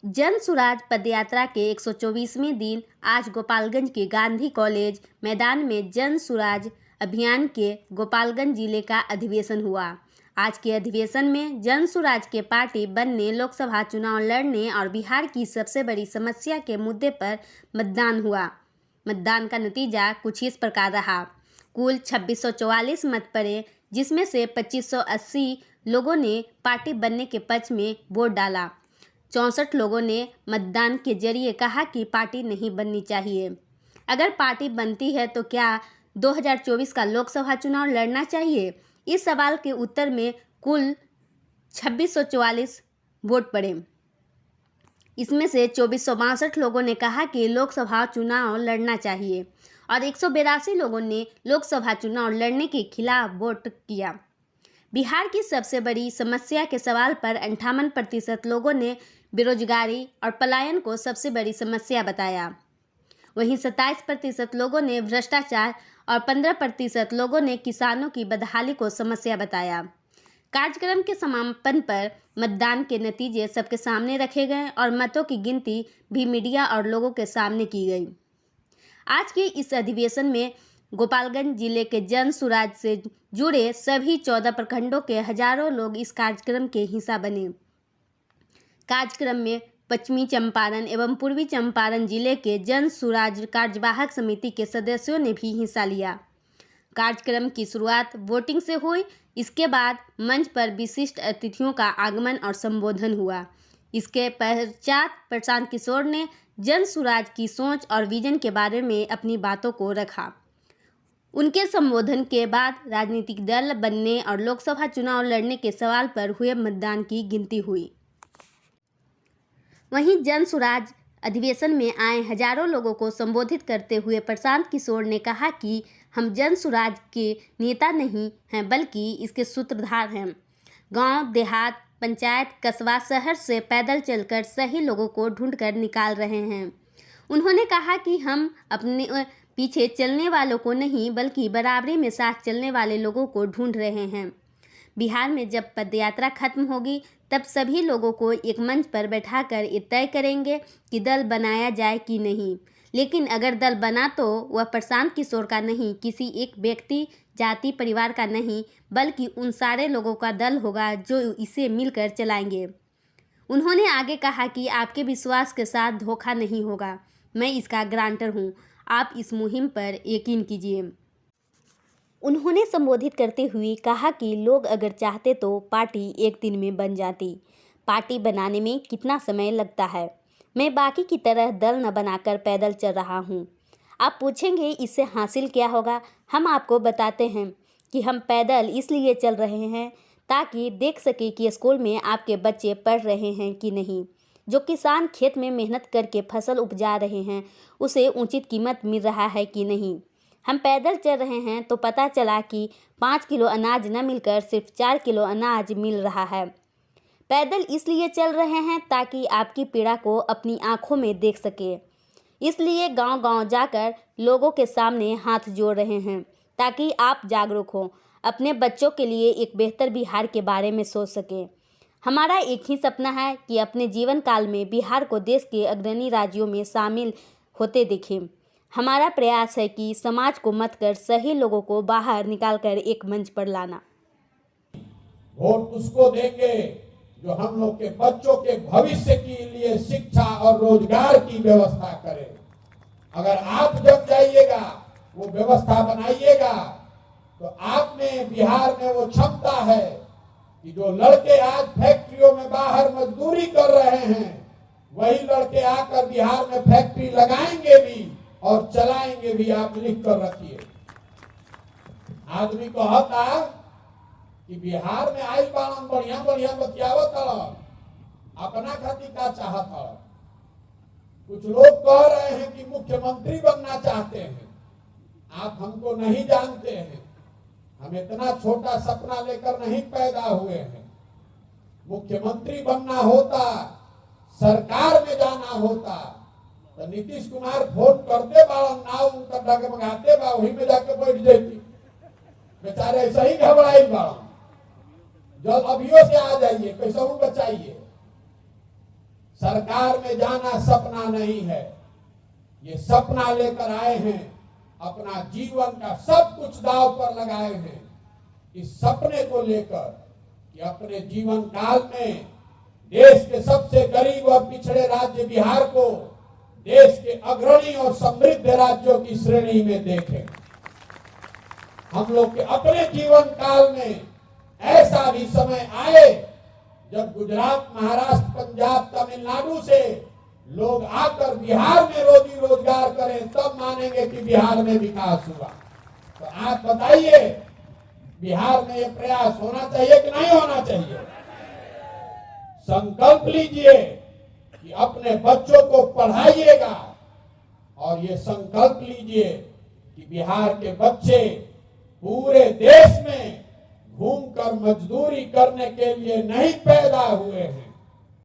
जन सुराज पदयात्रा के 124वें दिन आज गोपालगंज के गांधी कॉलेज मैदान में जन सुराज अभियान के गोपालगंज जिले का अधिवेशन हुआ। आज के अधिवेशन में जन सुराज के पार्टी बनने, लोकसभा चुनाव लड़ने और बिहार की सबसे बड़ी समस्या के मुद्दे पर मतदान हुआ। मतदान का नतीजा कुछ इस प्रकार रहा। कुल 2644 मत पड़े, जिसमें से 2580 लोगों ने पार्टी बनने के पक्ष में वोट डाला। 64 लोगों ने मतदान के जरिए कहा कि पार्टी नहीं बननी चाहिए। अगर पार्टी बनती है तो क्या 2024 का लोकसभा चुनाव लड़ना चाहिए? इस सवाल के उत्तर में कुल 2644 वोट पड़े। इसमें से 2462 लोगों ने कहा कि लोकसभा चुनाव लड़ना चाहिए और 182 लोगों ने लोकसभा चुनाव लड़ने के खिलाफ वोट किया। बिहार की सबसे बड़ी समस्या के सवाल पर 58% लोगों ने बेरोजगारी और पलायन को सबसे बड़ी समस्या बताया। वहीं 27% लोगों ने भ्रष्टाचार और 15% लोगों ने किसानों की बदहाली को समस्या बताया। कार्यक्रम के समापन पर मतदान के नतीजे सबके सामने रखे गए और मतों की गिनती भी मीडिया और लोगों के सामने की गई। आज के इस अधिवेशन में गोपालगंज जिले के जन सुराज से जुड़े सभी 14 प्रखंडों के हजारों लोग इस कार्यक्रम के हिस्सा बने। कार्यक्रम में पश्चिमी चंपारण एवं पूर्वी चंपारण जिले के जन सुराज कार्यवाहक समिति के सदस्यों ने भी हिस्सा लिया। कार्यक्रम की शुरुआत वोटिंग से हुई। इसके बाद मंच पर विशिष्ट अतिथियों का आगमन और संबोधन हुआ। इसके पश्चात प्रशांत किशोर ने जन सुराज की सोच और विजन के बारे में अपनी बातों को रखा। उनके संबोधन के बाद राजनीतिक दल बनने और लोकसभा चुनाव लड़ने के सवाल पर हुए मतदान की गिनती हुई। वहीं जन सुराज अधिवेशन में आए हजारों लोगों को संबोधित करते हुए प्रशांत किशोर ने कहा कि हम जन सुराज के नेता नहीं हैं, बल्कि इसके सूत्रधार हैं। गांव, देहात, पंचायत, कस्बा, शहर से पैदल चलकर सही लोगों को ढूंढकर निकाल रहे हैं। उन्होंने कहा कि हम अपने पीछे चलने वालों को नहीं, बल्कि बराबरी में साथ चलने वाले लोगों को ढूंढ रहे हैं। बिहार में जब पदयात्रा खत्म होगी तब सभी लोगों को एक मंच पर बैठाकर ये तय करेंगे कि दल बनाया जाए कि नहीं। लेकिन अगर दल बना तो वह प्रशांत किशोर का नहीं, किसी एक व्यक्ति, जाति, परिवार का नहीं, बल्कि उन सारे लोगों का दल होगा जो इसे मिलकर चलाएंगे। उन्होंने आगे कहा कि आपके विश्वास के साथ धोखा नहीं होगा। मैं इसका गारंटर हूँ। आप इस मुहिम पर यकीन कीजिए। उन्होंने संबोधित करते हुए कहा कि लोग अगर चाहते तो पार्टी एक दिन में बन जाती। पार्टी बनाने में कितना समय लगता है? मैं बाकी की तरह दल न बनाकर पैदल चल रहा हूँ। आप पूछेंगे इससे हासिल क्या होगा? हम आपको बताते हैं कि हम पैदल इसलिए चल रहे हैं ताकि देख सके कि स्कूल में आपके बच्चे पढ़ रहे हैं कि नहीं। जो किसान खेत में मेहनत करके फसल उपजा रहे हैं उसे उचित कीमत मिल रहा है कि नहीं। हम पैदल चल रहे हैं तो पता चला कि 5 किलो अनाज न मिलकर सिर्फ 4 किलो अनाज मिल रहा है। पैदल इसलिए चल रहे हैं ताकि आपकी पीड़ा को अपनी आंखों में देख सके। इसलिए गांव-गांव जाकर लोगों के सामने हाथ जोड़ रहे हैं ताकि आप जागरूक हो, अपने बच्चों के लिए एक बेहतर बिहार के बारे में सोच सकें। हमारा एक ही सपना है कि अपने जीवन काल में बिहार को देश के अग्रणी राज्यों में शामिल होते देखें। हमारा प्रयास है कि समाज को मत कर सही लोगों को बाहर निकालकर एक मंच पर लाना। वोट उसको देंगे जो हम लोग के बच्चों के भविष्य के लिए शिक्षा और रोजगार की व्यवस्था करे। अगर आप जब जाइएगा, वो व्यवस्था बनाइएगा, तो आप में बिहार में वो क्षमता है कि जो लड़के आज फैक्ट्रियों में बाहर मजदूरी कर रहे हैं, वही लड़के आकर बिहार में फैक्ट्री लगाएंगे भी और चलाएंगे भी। आप लिख कर रखिए। आदमी कहता कि बिहार में आई बाड़न बढ़िया बढ़िया बतियावत अपना खातिर का चाहत। कुछ लोग कह रहे हैं कि मुख्यमंत्री बनना चाहते हैं। आप हमको नहीं जानते हैं। हम इतना छोटा सपना लेकर नहीं पैदा हुए हैं। मुख्यमंत्री बनना होता, सरकार में जाना होता तो नीतीश कुमार फोन करते बाड़न, नाव उनका डगमगाते बा, वही में जाके बैठ जाती। बेचारे ऐसा ही घबराई बाड़न। जब अभियो से आ जाइए, कैसे बचाइए। सरकार में जाना सपना नहीं है, ये सपना लेकर आए हैं, अपना जीवन का सब कुछ दांव पर लगाए हैं इस सपने को लेकर कि अपने जीवन काल में देश के सबसे गरीब और पिछड़े राज्य बिहार को देश के अग्रणी और समृद्ध राज्यों की श्रेणी में देखें। हम लोग के अपने जीवन काल में ऐसा भी समय आए जब गुजरात, महाराष्ट्र, पंजाब, तमिलनाडु से लोग आकर बिहार में रोजी रोजगार करें, तब मानेंगे कि बिहार में विकास हुआ। तो आप बताइए, बिहार में ये प्रयास होना चाहिए कि नहीं होना चाहिए? संकल्प लीजिए कि अपने बच्चों को पढ़ाइएगा और ये संकल्प लीजिए कि बिहार के बच्चे पूरे देश में घूमकर मजदूरी करने के लिए नहीं पैदा हुए हैं,